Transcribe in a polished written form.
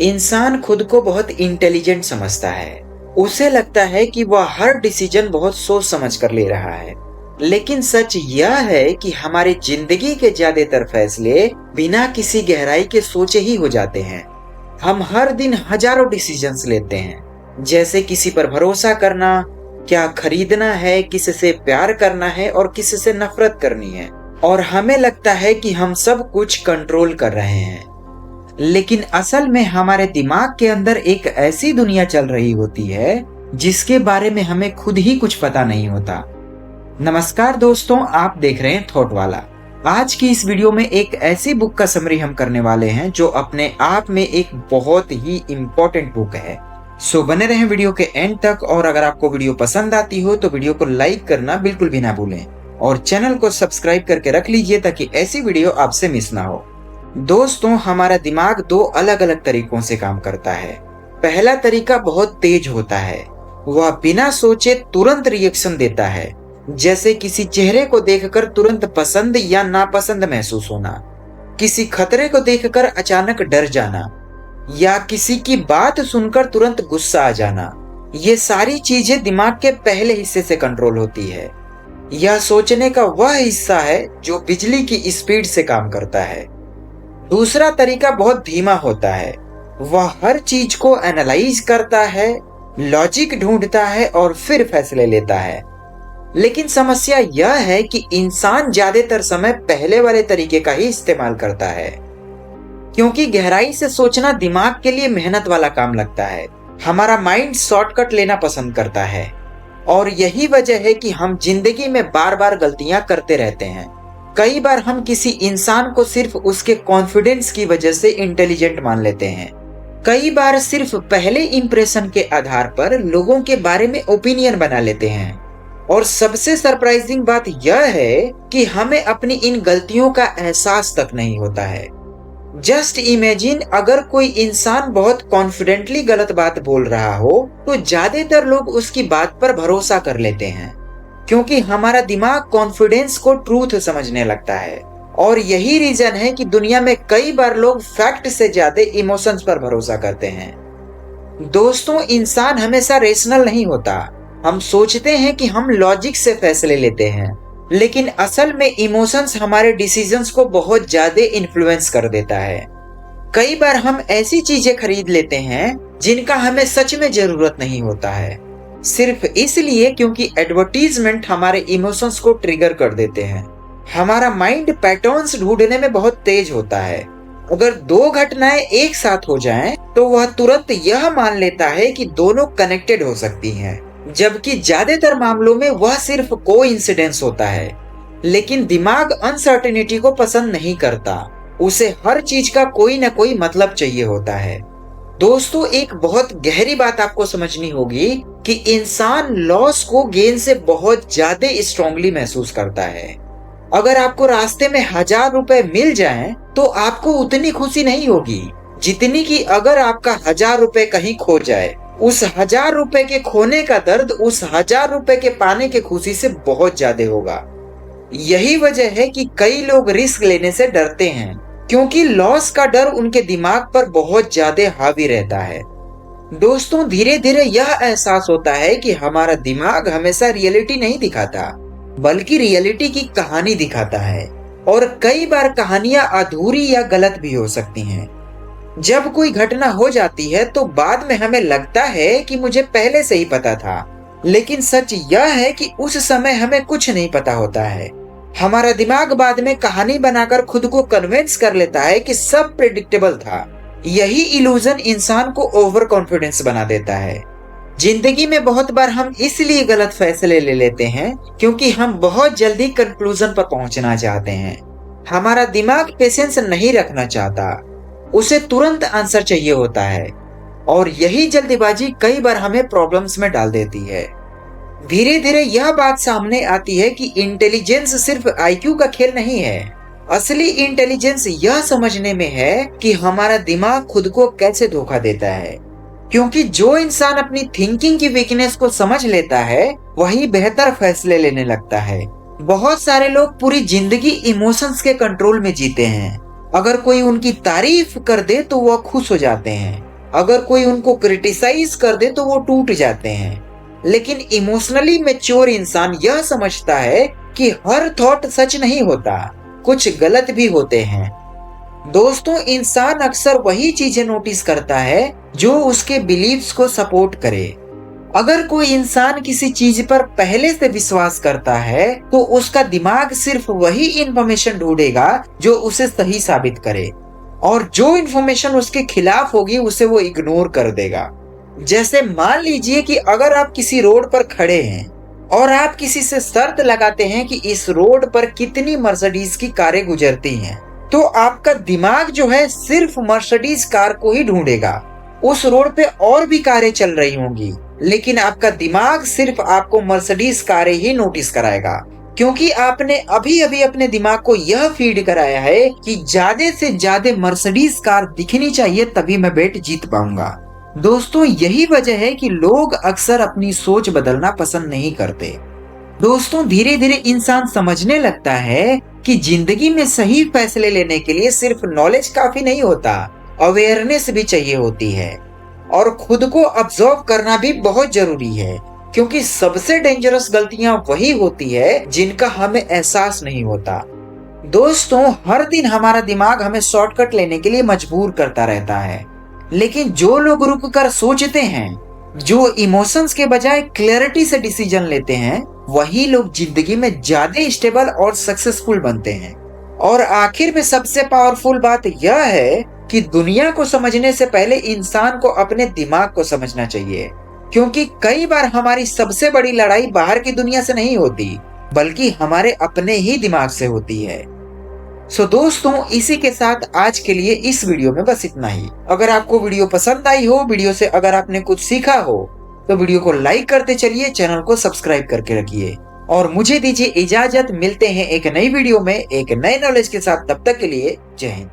इंसान खुद को बहुत इंटेलिजेंट समझता है। उसे लगता है कि वह हर डिसीजन बहुत सोच समझ कर ले रहा है। लेकिन सच यह है कि हमारी जिंदगी के ज्यादातर फैसले बिना किसी गहराई के सोचे ही हो जाते हैं। हम हर दिन हजारों डिसीजंस लेते हैं, जैसे किसी पर भरोसा करना, क्या खरीदना है, किससे प्यार करना है और किससे नफरत करनी है। और हमें लगता है कि हम सब कुछ कंट्रोल कर रहे हैं, लेकिन असल में हमारे दिमाग के अंदर एक ऐसी दुनिया चल रही होती है जिसके बारे में हमें खुद ही कुछ पता नहीं होता। नमस्कार दोस्तों, आप देख रहे हैं थॉट वाला। आज की इस वीडियो में एक ऐसी बुक का समरी हम करने वाले हैं जो अपने आप में एक बहुत ही इम्पोर्टेंट बुक है। सो बने रहें वीडियो के एंड तक। और अगर आपको वीडियो पसंद आती हो तो वीडियो को लाइक करना बिल्कुल भी ना भूलें और चैनल को सब्सक्राइब करके रख लीजिए ताकि ऐसी वीडियो आपसे मिस ना हो। दोस्तों, हमारा दिमाग दो अलग अलग तरीकों से काम करता है। पहला तरीका बहुत तेज होता है। वह बिना सोचे तुरंत रिएक्शन देता है, जैसे किसी चेहरे को देखकर तुरंत पसंद या नापसंद महसूस होना, किसी खतरे को देखकर अचानक डर जाना या किसी की बात सुनकर तुरंत गुस्सा आ जाना। ये सारी चीजें दिमाग के पहले हिस्से से कंट्रोल होती है। यह सोचने का वह हिस्सा है जो बिजली की स्पीड से काम करता है। दूसरा तरीका बहुत धीमा होता है। वह हर चीज को एनालाइज करता है, लॉजिक ढूंढता है और फिर फैसले लेता है। लेकिन समस्या यह है कि इंसान ज्यादातर समय पहले वाले तरीके का ही इस्तेमाल करता है, क्योंकि गहराई से सोचना दिमाग के लिए मेहनत वाला काम लगता है। हमारा माइंड शॉर्टकट लेना पसंद करता है और यही वजह है कि हम जिंदगी में बार बार गलतियां करते रहते हैं। कई बार हम किसी इंसान को सिर्फ उसके कॉन्फिडेंस की वजह से इंटेलिजेंट मान लेते हैं। कई बार सिर्फ पहले इंप्रेशन के आधार पर लोगों के बारे में ओपिनियन बना लेते हैं। और सबसे सरप्राइजिंग बात यह है कि हमें अपनी इन गलतियों का एहसास तक नहीं होता है। जस्ट इमेजिन, अगर कोई इंसान बहुत कॉन्फिडेंटली गलत बात बोल रहा हो तो ज्यादातर लोग उसकी बात पर भरोसा कर लेते हैं, क्योंकि हमारा दिमाग कॉन्फिडेंस को ट्रूथ समझने लगता है। और यही रीजन है कि दुनिया में कई बार लोग फैक्ट से ज्यादा इमोशंस पर भरोसा करते हैं। दोस्तों, इंसान हमेशा रेशनल नहीं होता। हम सोचते हैं कि हम लॉजिक से फैसले लेते हैं, लेकिन असल में इमोशंस हमारे डिसीजंस को बहुत ज्यादा इन्फ्लुएंस कर देता है। कई बार हम ऐसी चीजें खरीद लेते हैं जिनका हमें सच में जरूरत नहीं होता है, सिर्फ इसलिए क्योंकि एडवर्टीजमेंट हमारे इमोशंस को ट्रिगर कर देते हैं। हमारा माइंड पैटर्न्स ढूंढने में बहुत तेज होता है। अगर दो घटनाएं एक साथ हो जाएं, तो वह तुरंत यह मान लेता है कि दोनों कनेक्टेड हो सकती हैं, जबकि ज्यादातर मामलों में वह सिर्फ कोइंसिडेंस होता है। लेकिन दिमाग अनसर्टेनिटी को पसंद नहीं करता। उसे हर चीज का कोई ना कोई मतलब चाहिए होता है। दोस्तों, एक बहुत गहरी बात आपको समझनी होगी कि इंसान लॉस को गेन से बहुत ज्यादा स्ट्रांगली महसूस करता है। अगर आपको रास्ते में 1000 रुपए मिल जाएं, तो आपको उतनी खुशी नहीं होगी जितनी कि अगर आपका 1000 रुपए कहीं खो जाए। उस 1000 रुपए के खोने का दर्द उस 1000 रुपए के पाने के खुशी से बहुत ज्यादा होगा। यही वजह है कि कई लोग रिस्क लेने से डरते हैं, क्योंकि लॉस का डर उनके दिमाग पर बहुत ज्यादा हावी रहता है। दोस्तों, धीरे धीरे यह एहसास होता है कि हमारा दिमाग हमेशा रियलिटी नहीं दिखाता, बल्कि रियलिटी की कहानी दिखाता है। और कई बार कहानियां अधूरी या गलत भी हो सकती हैं। जब कोई घटना हो जाती है तो बाद में हमें लगता है कि मुझे पहले से ही पता था, लेकिन सच यह है कि उस समय हमें कुछ नहीं पता होता है। हमारा दिमाग बाद में कहानी बनाकर खुद को कन्विंस कर लेता है कि सब प्रेडिक्टेबल था। यही इल्यूजन इंसान को ओवर कॉन्फिडेंस बना देता है। जिंदगी में बहुत बार हम इसलिए गलत फैसले ले लेते हैं क्योंकि हम बहुत जल्दी कंक्लूजन पर पहुंचना चाहते हैं। हमारा दिमाग पेशेंस नहीं रखना चाहता, उसे तुरंत आंसर चाहिए होता है। और यही जल्दीबाजी कई बार हमें प्रॉब्लम्स में डाल देती है। धीरे धीरे यह बात सामने आती है कि इंटेलिजेंस सिर्फ आईक्यू का खेल नहीं है। असली इंटेलिजेंस यह समझने में है कि हमारा दिमाग खुद को कैसे धोखा देता है, क्योंकि जो इंसान अपनी थिंकिंग की वीकनेस को समझ लेता है वही बेहतर फैसले लेने लगता है। बहुत सारे लोग पूरी जिंदगी इमोशंस के कंट्रोल में जीते हैं अगर कोई उनकी तारीफ कर दे तो वह खुश हो जाते हैं, अगर कोई उनको क्रिटिसाइज कर दे तो वो टूट जाते हैं। लेकिन इमोशनली मैच्योर इंसान यह समझता है कि हर थॉट सच नहीं होता, कुछ गलत भी होते हैं। दोस्तों, इंसान अक्सर वही चीजें नोटिस करता है जो उसके बिलीव्स को सपोर्ट करे। अगर कोई इंसान किसी चीज पर पहले से विश्वास करता है तो उसका दिमाग सिर्फ वही इंफॉर्मेशन ढूंढेगा जो उसे सही साबित करे, और जो इंफॉर्मेशन उसके खिलाफ होगी उसे वो इग्नोर कर देगा। जैसे मान लीजिए कि अगर आप किसी रोड पर खड़े हैं और आप किसी से शर्त लगाते हैं कि इस रोड पर कितनी मर्सिडीज की कारें गुजरती हैं, तो आपका दिमाग जो है सिर्फ मर्सिडीज कार को ही ढूंढेगा। उस रोड पे और भी कारें चल रही होंगी, लेकिन आपका दिमाग सिर्फ आपको मर्सिडीज कारें ही नोटिस कराएगा, क्योंकि आपने अभी अभी अपने दिमाग को यह फीड कराया है कि ज्यादा से ज्यादा मर्सिडीज कार दिखनी चाहिए, तभी मैं बेट जीत पाऊंगा। दोस्तों, यही वजह है कि लोग अक्सर अपनी सोच बदलना पसंद नहीं करते। दोस्तों, धीरे धीरे इंसान समझने लगता है कि जिंदगी में सही फैसले लेने के लिए सिर्फ नॉलेज काफी नहीं होता, अवेयरनेस भी चाहिए होती है, और खुद को ऑब्जर्व करना भी बहुत जरूरी है, क्योंकि सबसे डेंजरस गलतियां वही होती है जिनका हमें एहसास नहीं होता। दोस्तों, हर दिन हमारा दिमाग हमें शॉर्टकट लेने के लिए मजबूर करता रहता है, लेकिन जो लोग रुक कर सोचते हैं, जो इमोशंस के बजाय क्लैरिटी से डिसीजन लेते हैं, वही लोग जिंदगी में ज्यादा स्टेबल और सक्सेसफुल बनते हैं। और आखिर में सबसे पावरफुल बात यह है कि दुनिया को समझने से पहले इंसान को अपने दिमाग को समझना चाहिए, क्योंकि कई बार हमारी सबसे बड़ी लड़ाई बाहर की दुनिया से नहीं होती, बल्कि हमारे अपने ही दिमाग से होती है। सो दोस्तों, इसी के साथ आज के लिए इस वीडियो में बस इतना ही। अगर आपको वीडियो पसंद आई हो, वीडियो से अगर आपने कुछ सीखा हो, तो वीडियो को लाइक करते चलिए, चैनल को सब्सक्राइब करके रखिए, और मुझे दीजिए इजाजत। मिलते हैं एक नई वीडियो में एक नए नॉलेज के साथ। तब तक के लिए जय हिंद।